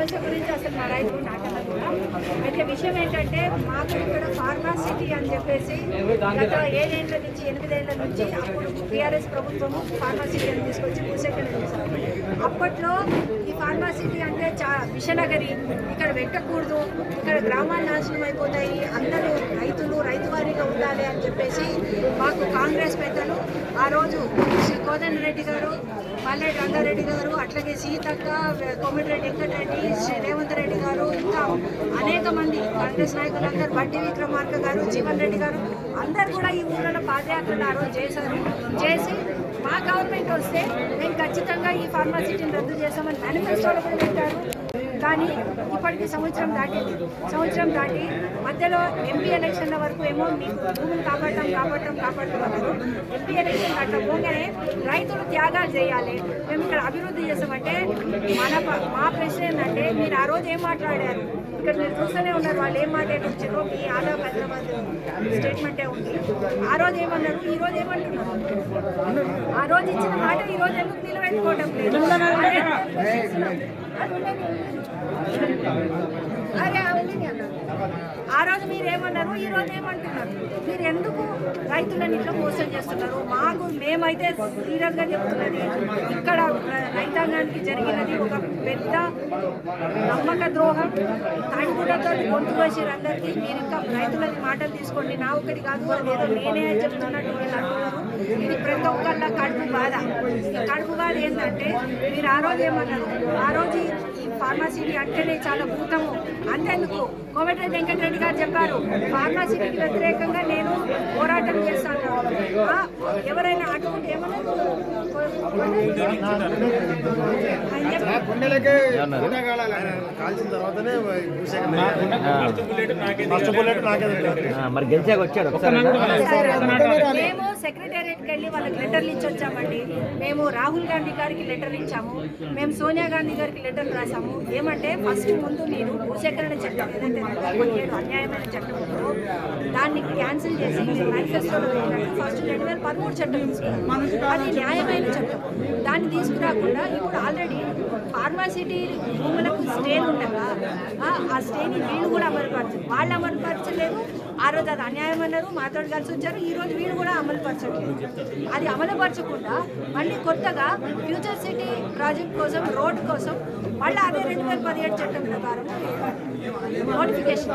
సమస్య గురించి అసలు మా రైతులు నాకన్నా కూడా అయితే విషయం ఏంటంటే మాకు ఇక్కడ ఫార్మాసిటీ అని చెప్పేసి గత 7 ఏళ్ల నుంచి 8 ఏళ్ల నుంచి అప్పుడు టీఆర్ఎస్ ప్రభుత్వము ఫార్మాసిటీ అని తీసుకొచ్చి భూసేకరణ చేశారు. అప్పట్లో ఈ ఫార్మాసిటీ అంటే విషనగరి, ఇక్కడ పెట్టకూడదు, ఇక్కడ గ్రామాలు నాశనం అయిపోతాయి, అందరూ రైతులు రైతువారీగా ఉండాలి అని చెప్పేసి మాకు కాంగ్రెస్ పెద్దలు ఆ రోజు శ్రీ కోదండరెడ్డి గారు, మల్లెడ్డి రంగారెడ్డి గారు, అట్లాగే సీతక్క, కోమటిరెడ్డి వెంకటరెడ్డి, శ్రీ రేవంత్ రెడ్డి గారు, ఇంకా అనేక మంది కాంగ్రెస్ నాయకులందరూ, బట్టి విక్రమార్క గారు, జీవన్ రెడ్డి గారు అందరూ కూడా ఈ ఊళ్ళలో పాదయాత్రలు ఆ రోజు చేసి మా గవర్నమెంట్ వస్తే మేము ఖచ్చితంగా ఈ ఫార్మాసిటీని రద్దు చేస్తామని మేనిఫెస్టోలో కూడా పెట్టారు. కానీ ఇప్పటికి సంవత్సరం దాటి మధ్యలో ఎంపీ ఎలక్షన్ల వరకు ఏమో మీకు భూములు కాపాడటం అన్నారు. ఎంపీ ఎలక్షన్ అట్లా పోగానే రైతులు త్యాగాలు చేయాలి, మేము ఇక్కడ అభివృద్ధి చేస్తామంటే మా ప్రశ్న ఏంటంటే మీరు ఆ రోజు ఏం మాట్లాడారు? ఇక్కడ మీరు చూస్తూనే ఉన్నారు వాళ్ళు ఏం మాట్లాడుతున్నారో. మీ ఆదాబ్ హైదరాబాద్ స్టేట్మెంటే ఉంది. ఆ రోజు ఏమన్నారు, ఈ రోజు ఏమంటున్నారు? ఆ రోజు ఇచ్చిన మాట ఈ రోజు ఎందుకు నిలబెట్టుకోవడం లేదు? ఆ రోజు మీరేమన్నారు, ఈ రోజు ఏమంటున్నారు? మీరు ఎందుకు రైతులను ఇట్లా మోసం చేస్తున్నారు? మేమైతే సీరియస్గా చెప్తున్నది, ఇక్కడ రైతాంగానికి జరిగినది ఒక పెద్ద నమ్మక ద్రోహం. తాడిగుడ్డతో గొంతు వేసారు అందరికీ. మీరు ఇంకా రైతులని మాటలు తీసుకోండి, నా ఒకటి కాదు, అదేదో నేనే చెప్తున్నట్టు వీళ్ళు అంటున్నారు. ఇది ప్రతి ఒక్కళ్ళ కడుపు బాధ. ఈ కడుపు బాధ ఏంటంటే మీరు ఆ రోజు ఏమన్నారు, ఆ రోజు ఈ ఫార్మాసిటీ అంటేనే చాలా భూతము. అంతేందుకు కోమటిరెడ్డి వెంకటరెడ్డి గారు చెప్పారు, ఫార్మాసిటీకి వ్యతిరేకంగా నేను పోరాటం చేస్తాను. ఎవరైనా అటువంటి ఏమన్నా మరి గెలిచాక వచ్చాడు. మేము సెక్రటేరియట్కి వెళ్ళి వాళ్ళకి లెటర్లు ఇచ్చి వచ్చామండి. మేము రాహుల్ గాంధీ గారికి లెటర్ ఇచ్చాము, మేము సోనియా గాంధీ గారికి లెటర్లు రాసాము. ఏమంటే ఫస్ట్ ముందు మీరు భూసేకరణ చట్టం ఏదైతే 2017 అన్యాయమైన చట్టం ఉందో దాన్ని క్యాన్సిల్ చేసి మీరు మేనిఫెస్టోలో పెట్టినట్టు ఫస్ట్ 2013 చట్టం తీసుకున్నారు. అది న్యాయమైన చట్టం. దాన్ని తీసుకురాకుండా ఇప్పుడు ఆల్రెడీ ఫార్మాసిటీ భూములకు స్టేలు ఉండగా ఆ స్టేని వీళ్ళు కూడా అమలుపరచారు. వాళ్ళు అమలుపరచలేదు. ఆ రోజు అది అన్యాయం అన్నారు, మాతో కలిసి వచ్చారు. ఈ రోజు వీళ్ళు కూడా అమలుపరచట్లేదు. అది అమలుపరచకుండా మళ్ళీ కొత్తగా ఫ్యూచర్ సిటీ ప్రాజెక్ట్ కోసం, రోడ్డు కోసం మళ్ళీ అదే 2017 చట్టం ప్రకారం నోటిఫికేషన్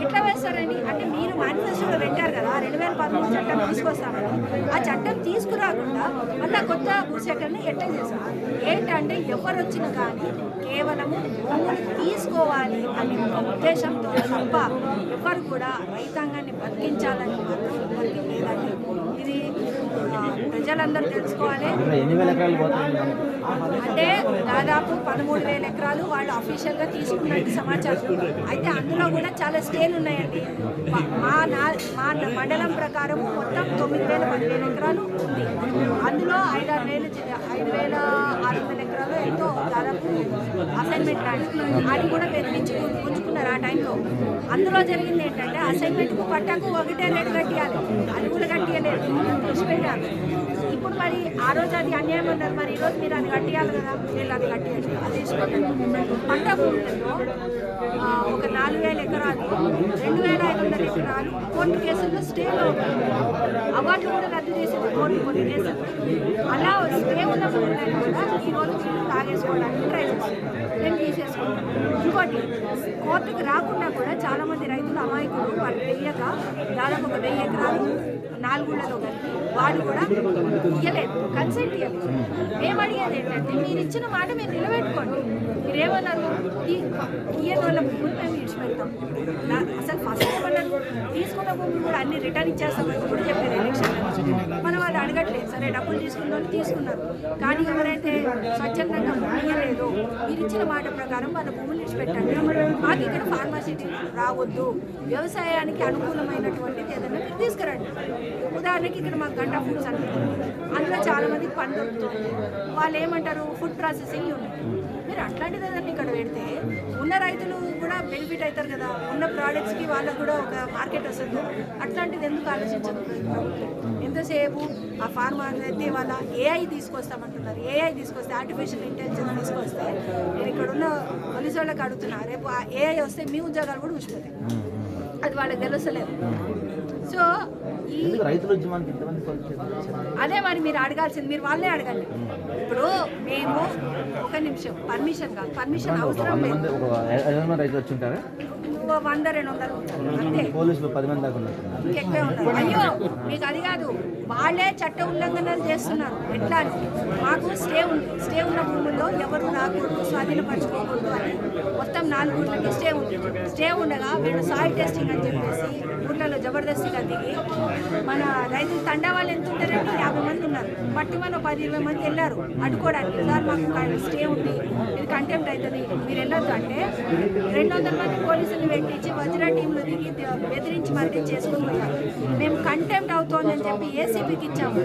ఎట్లా వేస్తారండి? అంటే మీరు మేనిఫెస్టోలో పెట్టారు కదా 2013 చట్టం తీసుకొస్తామని, ఆ చట్టం తీసుకురాకుండా మళ్ళీ కొత్త భూసేకరణ ఎట్లా చేస్తారు? ఏంటంటే ఎవరు వచ్చినా కానీ కేవలము భూములు తీసుకోవాలి అనే ఒక ఉద్దేశంతో తప్ప ఎవరు కూడా రైతాంగాన్ని బతికించాలని మాత్రం ఎవరికి లేదండి. ఇది ప్రజలందరూ తెలుసుకోవాలి. అంటే దాదాపు 13,000 ఎకరాలు వాళ్ళు అఫీషియల్గా తీసుకున్నట్టు సమాచారం. అయితే అందులో కూడా చాలా స్టేలు ఉన్నాయండి. మా మండలం ప్రకారము మొత్తం 9,000-10,000 ఎకరాలు ఉంది. అందులో 5,600 ఎకరాలు ఎంతో దాదాపు అసైన్మెంట్ ల్యాండ్ అది కూడా పెంచి ఉంచుకున్నారు ఆ టైంలో. అందులో జరిగింది ఏంటంటే అసైన్మెంట్కు పట్టాకు ఒకటే రేటు కట్టియాలి, అది కూడా కట్టియలేదు, పెట్టారు. ఇప్పుడు మరి ఆ రోజు అది అన్యాయం అన్నారు, మరి ఈరోజు మీరు అది కట్టియాలి కదా, వీళ్ళు అది కట్టియాలి. అది పంట భూములలో ఒక 4,000 ఎకరాలు 2,500 ఎకరాలు కోర్టు కేసుల్లో స్టేలో అవార్డులు కూడా రద్దు చేసింది కోర్టు కొన్ని కేసులు. అలా స్టే ఉన్న భూములను కూడా ఈరోజు తాగేసుకోవడానికి ట్రై చేస్తారు, మేము తీసేసుకుంటాం. ఇంకోటి కోర్టుకు రాకుండా కూడా చాలామంది రైతులు అమాయకులు వాళ్ళు తెలియక దాదాపు ఒక 1,000 ఎకరాలు 4 ఊళ్ళలో కలిపి వాళ్ళు కూడా ఇవ్వలేదు, కన్సెంట్ ఇవ్వలేదు. మేము అడిగేది ఏంటంటే మీరు ఇచ్చిన మాట మీరు నిలబెట్టుకోండి. మీరేమన్నారు, ఇయ్యని వాళ్ళ భూములు మేము విడిచిపెడతాం. అసలు ఫస్ట్ ఏమన్నారు, తీసుకున్న భూములు కూడా అన్ని రిటర్న్ ఇచ్చేస్తామని కూడా చెప్పారు ఎలక్షన్. మనం అది అడగట్లేదు. సరే డబ్బులు తీసుకున్న తీసుకున్నారు, కానీ ఎవరైతే స్వచ్ఛందంగా ఇవ్వలేదో మీరు ఇచ్చిన మాట ప్రకారం వాళ్ళ భూములు విడిచిపెట్టండి. మాకు ఇక్కడ ఫార్మాసిటీ రావద్దు, వ్యవసాయానికి అనుకూలమైనటువంటిది ఏదైనా మీరు తీసుకురండి. ఉదాహరణకి ఇక్కడ మాకు గంటా ఫుడ్స్ అంటే అందులో చాలామంది పని దొరుకుతుంది. వాళ్ళు ఏమంటారు, ఫుడ్ ప్రాసెసింగ్ యూనిట్ మీరు అట్లాంటిది ఏదన్నా ఇక్కడ పెడితే ఉన్న రైతులు కూడా బెనిఫిట్ అవుతారు కదా, ఉన్న ప్రోడక్ట్స్కి వాళ్ళకు కూడా ఒక మార్కెట్ వస్తుంది. అట్లాంటిది ఎందుకు ఆలోచించదు ప్రభుత్వం? ఎంతసేపు ఆ ఫార్మా అయితే వాళ్ళ ఏఐ తీసుకొస్తామంటున్నారు. ఏఐ తీసుకొస్తే, ఆర్టిఫిషియల్ ఇంటెలిజెన్స్ తీసుకొస్తే, నేను ఇక్కడ ఉన్న పోలీసు వాళ్ళకి అడుగుతున్నా, రేపు ఆ ఏఐ వస్తే మీ ఉద్యోగాలు కూడా ఊసిపోతాయి. అది వాళ్ళకి తెలుస్తలేదు. సో ఈ అదే మరి మీరు అడగాల్సింది, మీరు వాళ్ళే అడగాలి. ఇప్పుడు మేము ఒక నిమిషం పర్మిషన్ కాదు, పర్మిషన్ అవసరం లేదు. 100-200 అంతే, పోలీసులు 10 మంది దాకా ఉన్నారు, ఎక్కువే ఉన్నారు. అయ్యో మీకు అది కాదు, వాళ్ళే చట్ట ఉల్లంఘనలు చేస్తున్నారు. ఎట్లా మాకు స్టే ఉంది, స్టే ఉన్న భూముల్లో ఎవరు రాకూడదు, స్వాధీనపరచుకోకూడదు అని మొత్తం 4 ఊర్లకి స్టే ఉంది. స్టే ఉండగా వీళ్ళు సాయిల్ టెస్టింగ్ అని చెప్పేసి ఊర్లలో జబర్దస్తిగా దిగి మన రైతులు తండా వాళ్ళు ఎంత ఉంటారంటే 50 మంది ఉన్నారు. పట్టి మనం 10-20 మంది వెళ్ళారు అడ్డుకోవడానికి. సార్ మాకు స్టే ఉంది, ఇది కంటెంప్ట్ అవుతుంది, మీరు వెళ్ళొద్దు అంటే 200 మంది పోలీసులు పెట్టించి వజ్రా టీంలో దిగి బెదిరించి మరీ చేసుకుని పోయారు. మేము కంటెంప్ట్ అవుతోందని చెప్పి ఏసీపీకి ఇచ్చాము,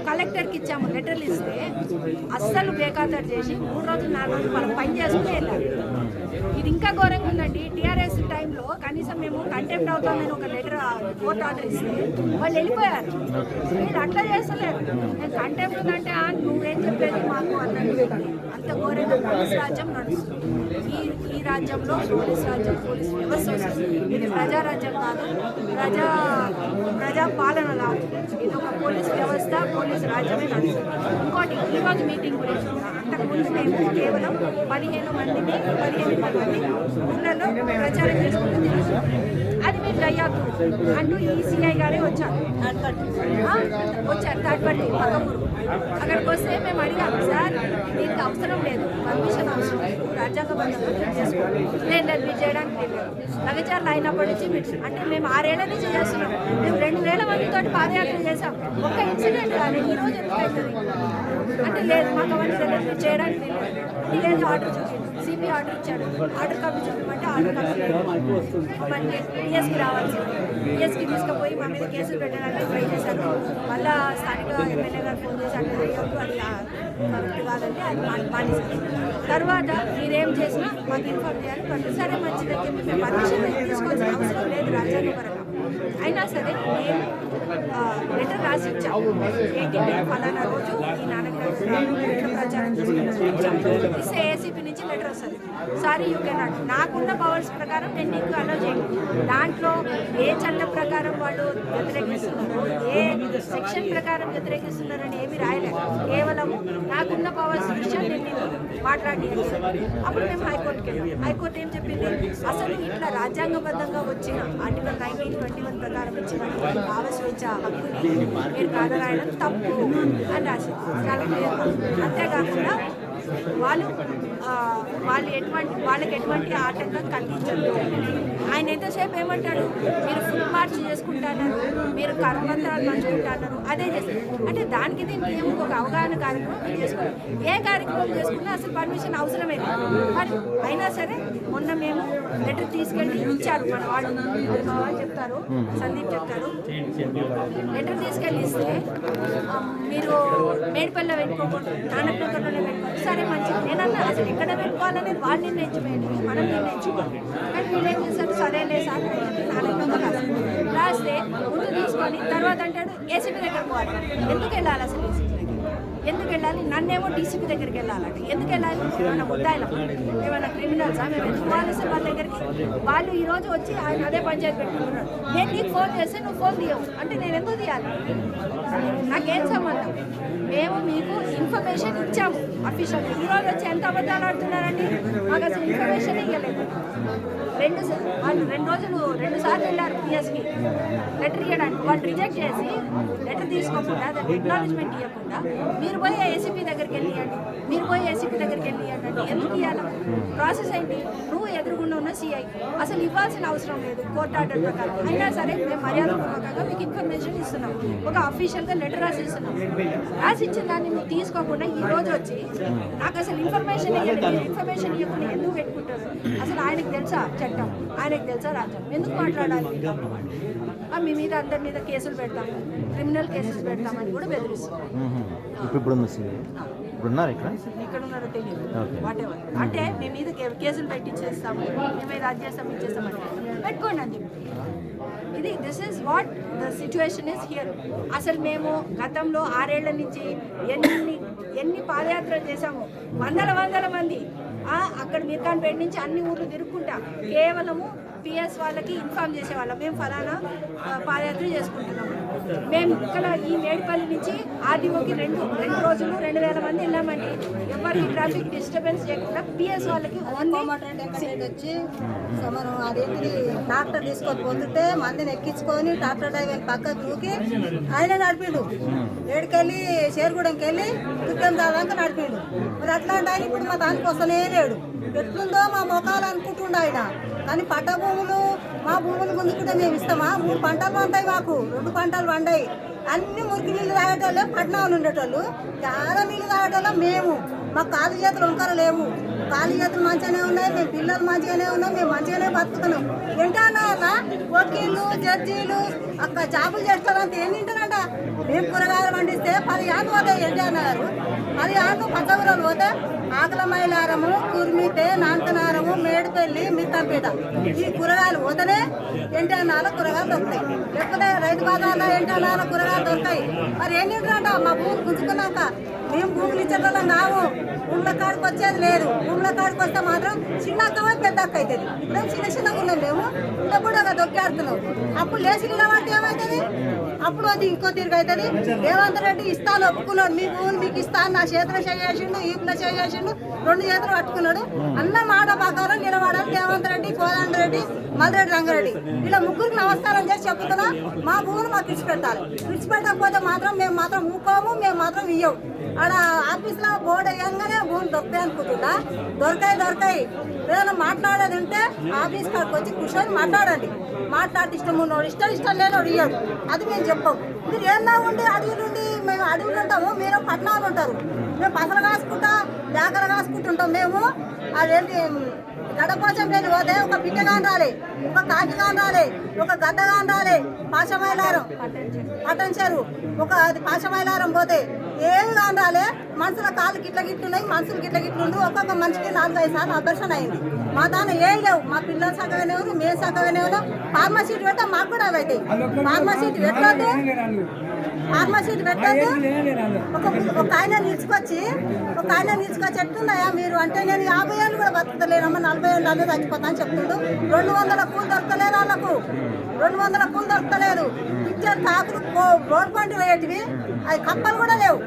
కలెక్టర్కి ఇచ్చాము, లెటర్లు ఇస్తే అస్సలు బేఖాతరు చేసి 3 రోజులు 4 రోజులు వాళ్ళు పని చేసుకుని వెళ్ళారు. ఇది ఇంకా ఘోరంగా ఉందండి. టీఆర్ఎస్ టైంలో కనీసం మేము కంటెంప్ట్ అవుతామని ఒక లెటర్ కోర్టు ఆర్డర్ ఇస్తే వాళ్ళు వెళ్ళిపోయారు. మీరు అట్లా చేస్తలేరు. నేను కంటెంప్ట్ ఉందంటే నువ్వేం చెప్పేది మాకు అన్నట్టు. అంత ఘోరంగా పోలీస్ రాజ్యం నడుస్తుంది. ఈ రాజ్యంలో పోలీస్ రాజ్యం, పోలీస్ వ్యవస్థ వస్తుంది. ఇది ప్రజారాజ్యం కాదు, ప్రజా పాలన కాదు. ఇది ఒక పోలీస్ వ్యవస్థ, పోలీస్ రాజ్యమే నడుస్తుంది. ఇంకోటి ఈరోజు మీటింగ్ గురించి అంతకుముందు మేము కేవలం 15 మందిని 15 మంది ఊళ్ళలో ప్రచారం చేసుకుంటూ తిరుగుతున్నాం. అది మీరు చెయ్యొద్దు అంటూ ఈసీఐ గారే వచ్చారు, థర్డ్ పార్టీ పక్కమూరు. అక్కడికి వస్తే మేము అడిగాము, సార్ దీనికి అవసరం లేదు, పర్మిషన్ అవసరం లేదు, రాజ్యాంగబద్ధంగా చేసుకోండి. నేను మీరు చేయడానికి తెలియదు. లగచారులు అయినప్పటి నుంచి మీరు అంటే మేము 6 ఏళ్ల నుంచి చేస్తున్నాం. మేము 2000 మందితో పాదయాత్ర చేసాం. ఒక్క ఇన్సిడెంట్ కానీ ఈరోజు ఎందుకు అవుతుంది అంటే లేదు, మాకు అవన్నీ తెలియదు, మీరు చేయడానికి తెలియదు. లేదు ఆర్డర్ చూసి సిపి ఆర్డర్ ఇచ్చాడు, ఆర్డర్ కాపీ చూడమంటే ఆర్డర్ కాపీ మనకి పిఎస్కి రావాల్సింది. పిఎస్కి తీసుకుపోయి మా మీద కేసులు పెట్టడానికి ట్రై చేశారు. మళ్ళీ స్థానిక ఎమ్మెల్యే గారు ఫోన్ చేసి అంటే అది కరెక్ట్ కాదండి, అది మానేసారు. తర్వాత మీరేం చేసినా మాకు ఇన్ఫార్మ్ చేయాలి. సరే మంచిదని చెప్పి మేము పర్మిషన్ తీసుకోవాల్సిన అవసరం లేదు రాజ్యాంగపరంగా. అయినా సరే మేము లెటర్ రాసి ఇచ్చాము, ఏంటి ఫలానా రోజు ఈ నాన్నగారు ప్రచారం చేసుకున్నాను ఇస్తే ఏసీపీ నుంచి లెటర్ వస్తుంది, సారీ యూ కెనాట్. నాకున్న పవర్స్ ప్రకారం నేను నీకు అలో చేయను. దాంట్లో ఏ చట్ట ప్రకారం వాళ్ళు వ్యతిరేకిస్తున్నారు, ఏ సెక్షన్ ప్రకారం వ్యతిరేకిస్తున్నారని ఏమి రాయలేదు. కేవలము నాకున్న పవర్స్ విషయం నేను మాట్లాడి. అప్పుడు మేము హైకోర్టుకి వెళ్ళాం. హైకోర్టు ఏం చెప్పింది, అసలు ఇట్లా రాజ్యాంగబద్ధంగా వచ్చిన ఆర్టికల్ 1921 ప్రకారం ఇచ్చిన భావ స్వేచ్ఛ హక్కుని మీరు కాదరాయడం తప్పు అని రాసింది చాలా క్లియర్గా. అంతేకాకుండా వాళ్ళకి ఎటువంటి ఆటంకం కలిగించదు. ఆయన ఎంతసేపు ఏమంటాడు, మీరు ఫుల్ మార్చ్ చేసుకుంటున్నారు, మీరు కర్మంతరాలు పంచుకుంటున్నారు, అదే చేస్తారు. అంటే దానికి దీనికి ఏమో ఒక అవగాహన కార్యక్రమం చేసుకోవాలి. ఏ కార్యక్రమం చేసుకున్నా అసలు పర్మిషన్ అవసరమే లేదు. మరి అయినా సరే మొన్న మేము లెటర్ తీసుకెళ్ళి ఇచ్చారు మన వాళ్ళు, మా వాళ్ళు చెప్తారు, సందీప్ చెప్తారు, లెటర్ తీసుకెళ్ళి ఇస్తే మీరు మేడిపల్లిలో పెట్టుకోకూడదు, నానక్నగర్లోనే పెట్టుకోండి. సరే మంచిది. నేనన్నా అసలు ఎక్కడ పెట్టుకోవాలనేది వాళ్ళు నిర్ణయించుకోండి, మనం నిర్ణయించుకోవాలి. కానీ వీళ్ళు ఏం చేస్తారు, సరేలే సార్ నానక్నగర్ రాస్తే ముందు తీసుకొని తర్వాత అంటాడు ఏసీపీ దగ్గర పోవాలి. ఎందుకు వెళ్ళాలి అసలు ఏసీపీ దగ్గర? ఎందుకు వెళ్ళాలి? నన్నేమో డీసీపీ దగ్గరికి వెళ్ళాలంటే ఎందుకు వెళ్ళాలి? ఏమైనా ముద్దాయిలం, ఏమైనా క్రిమినల్సా? మేము ఎందుకు పోవాలి సార్ వాళ్ళ దగ్గరికి? వాళ్ళు ఈరోజు వచ్చి ఆయన అదే పంచాయతీ పెట్టుకుంటున్నాడు. నేను నీకు ఫోన్ చేస్తే నువ్వు ఫోన్ తీయవు అంటే నేను ఎందుకు తీయాలి? నాకేం సంబంధం? మేము మీకు ఇన్ఫర్మేషన్ ఇచ్చాము అఫీషియల్. ఈరోజు వచ్చి ఎంత అబద్ధాలు ఆడుతున్నారండి? మాకు అసలు ఇన్ఫర్మేషన్ ఇవ్వలేదు. వాళ్ళు 2 సార్లు వెళ్ళారు పిఎస్కి లెటర్ ఇవ్వడానికి. వాళ్ళు రిజెక్ట్ చేసి లెటర్ తీసుకోకుండా, దానికి ఎక్నాలజ్మెంట్ ఇవ్వకుండా మీరు పోయి ఏసీపీ దగ్గరికి వెళ్ళియండి, మీరు పోయి ఏసీపీ దగ్గరికి వెళ్ళియండి అంటే ఎందుకు ఇవ్వాలి? ప్రాసెస్ ఏంటి? నువ్వు ఎదురుగుండా ఉన్న సిఐ అసలు ఇవ్వాల్సిన అవసరం లేదు కోర్టు ఆర్డర్ ప్రకారం. అయినా సరే మేము మర్యాదపూర్వకంగా మీకు ఇన్ఫర్మేషన్ ఇస్తున్నాం, ఒక అఫీషియల్గా లెటర్ రాసి ఇస్తున్నాం. రాసి ఇచ్చిన దాన్ని నువ్వు తీసుకోకుండా ఈ రోజు వచ్చి నాకు అసలు ఇన్ఫర్మేషన్ ఇవ్వండి, ఇన్ఫర్మేషన్ ఇవ్వకుండా ఎందుకు పెట్టుకుంటారు? అసలు ఆయనకు తెలుసా చట్టం, ఆయనకు తెలుసా రాజ్యం? ఎందుకు మాట్లాడాలి? మీ మీద అందరి మీద కేసులు పెడతాము, క్రిమినల్ కేసెస్ పెడతామని కూడా బెదిరిస్తున్నాం. ఇప్పుడు ఉన్నారు ఇక్కడ ఇక్కడ ఉన్నారో తెలియదు. Okay. వాట్ ఎవర్ అంటే మీ మీద కేసులు పెట్టించేస్తాము, మేము ఇది అది చేస్తాం ఇది చేస్తామంటే పెట్టుకోండి అని చెప్పి. ఇది this is what the situation is here. అసలు మేము గతంలో 6 ఏళ్ల నుంచి ఎన్ని పాదయాత్రలు చేశాము, వందల మంది అక్కడ మీర్ఖాన్పేట నుంచి అన్ని ఊర్లు తిరుక్కుంటా కేవలము పిఎస్ వాళ్ళకి ఇన్ఫార్మ్ చేసేవాళ్ళం, మేము ఫలానా పాదయాత్ర చేసుకుంటున్నాము. మేము ఇక్కడ ఈ మేడిపల్లి నుంచి ఆర్డీఓకి రెండు రోజులు 2000 మంది వెళ్ళామండి. ఎవరికి ట్రాఫిక్ డిస్టర్బెన్స్ చేయకుండా పిఎస్ వాళ్ళకి వచ్చి సో మనం అదేంటిది ట్రాక్టర్ తీసుకొని పోతుంటే మందిని ఎక్కించుకొని ట్రాక్టర్ డ్రైవర్ పక్కకు దూకి ఆయన నడిపిండు. ఏడుకెళ్ళి చేరుగూడెంకి వెళ్ళి దుర్గం దాకా నడిపిండు. మరి అట్లాంటి ఆయన ఇప్పుడు మా దానికి వస్తూనే లేడు. ఎట్లుందో మా మొఖాలు అనుకుంటుండ ఆయన. కానీ పట్ట భూములు మా భూములు ముందుకుంటే మేము ఇస్తామా? 3 పంటలు పంటాయి, మాకు 2 పంటలు పండాయి. అన్ని మురికి నీళ్ళు తాగేటోళ్ళే పట్టణంలో ఉండేటోళ్ళు, చాలా నీళ్ళు తాగేటోళ్ళం మేము. మాకు కాలు చేతులు వంకర లేవు, కాలు చేతులు మంచిగానే ఉన్నాయి, మేము పిల్లలు మంచిగానే ఉన్నాం, మేము మంచిగానే బతుకుతున్నాం. ఏంటన్నా వకీళ్ళు జడ్జీలు అక్కడ జాబులు చేస్తారంటే ఏం తింటారంట? మేము కూరగాయలు పండిస్తే 10 ఏళ్ళు పోతాయి. ఏంటి అన్నారు 10 ఏళ్ళు పచ్చగురలు పోతే ఆకలమైలారము, కుర్మితే, నాంతనారము, మేడిపల్లి, మిత్తంపేట ఈ కూరగాయలు పోతేనే ఏంటి అన్నాలో కూరగాయలు దొరుకుతాయి. లేకపోతే రైతు బజార్లో ఏంటి అన్నాలో కూరగాయలు దొరుకుతాయి. మరి ఏం తింటారంట? మా భూమి గుంజుకున్నాక మేము భూములు ఇచ్చేటోళ్ళం కావు. భూముల కాడికి వచ్చేది లేదు. భూముల కాడికి వస్తే మాత్రం చిన్న అక్కమే పెద్ద అక్క అవుతుంది. ఇప్పుడేం చిన్నగా ఉన్నాం మేము, ఇంకా కూడా దొక్కేడుతున్నాం. అప్పుడు లేచి నిలబడితే ఏమవుతుంది? అప్పుడు అది ఇంకో తిరిగి అవుతుంది. రేవంత్ రెడ్డి ఇస్తాను ఒప్పుకున్నాడు, మీ భూములు మీకు ఇస్తాను, నా చేతులు చేసిండు, ఈపులో చేసిండు, 2 చేతులు పట్టుకున్నాడు. అన్న మాట ప్రకారం నిలబడాలి రేవంత్ రెడ్డి, కోదండ రెడ్డి, మల్రెడ్డి రంగారెడ్డి ఇలా ముగ్గురికి నమస్కారం చేసి చెప్తున్నా. మా భూములు మాకు విడిచిపెట్టాలి. విడిచిపెట్టకపోతే మాత్రం మేము మాత్రం ఊకోము, మేము మాత్రం ఇయ్యము. ఆడ ఆఫీస్లో బోర్డు వేయంగానే భూములు దొరుకుతాయి అనుకుంటున్నా. దొరకాయి ఏదైనా మాట్లాడేది ఉంటే ఆఫీస్ కాడికి వచ్చి కూర్చొని మాట్లాడండి. మాట్లాడితే ఇష్టం ఉన్నోడు ఇష్టం లేనోడు ఇయ్యాడు. అది మేము చెప్పాము. మీరు ఏమన్నా ఉండి అడవులుండి మేము అడవులు ఉంటాము, మీరు పట్టణాలు ఉంటారు. మేము పసలు కాసుకుంటా జాగ్రత్త కాసుకుంటుంటాం. మేము అదేంటి గడపోచం వెళ్ళి పోతే ఒక పిట్టగాని రాలే, ఒక కాకిగాని రాలే, ఒక గద్దగాని రాలే. పాశమైలారం పట్టంచారు, ఒక అది పాశమైలారం పోతే ఏమి కాని రాలే. మనుషుల కాళ్ళు గిట్లున్నాయి, మనుషులు గిట్లుండు. ఒక్కొక్క మనిషికి 4-5 సార్లు ఆపరేషన్ అయింది. మా దాన్ని ఏం లేవు. మా పిల్లలు సగగానే ఉన్నారు, మేము సగగానే ఉన్నాం. ఫార్మసీట్ పెడితే మాకు కూడా అవి అవుతాయి. ఫార్మసీట్ పెట్టద్దు. ఒక ఆయన నిలుచుకొచ్చి ఎట్లున్నాయా మీరు అంటే, నేను 50 ఏళ్ళు కూడా బతుకుతలేనమ్మా, 40 ఏళ్ళు అదే చచ్చిపోతా అని చెప్తుండు. 200 కూలు దొరకలేదు వాళ్ళకు, 200 కూలు దొరకలేదు. పిక్చర్ కాకులు రోడ్ పండు వేయటివి, అవి కప్పలు కూడా లేవు.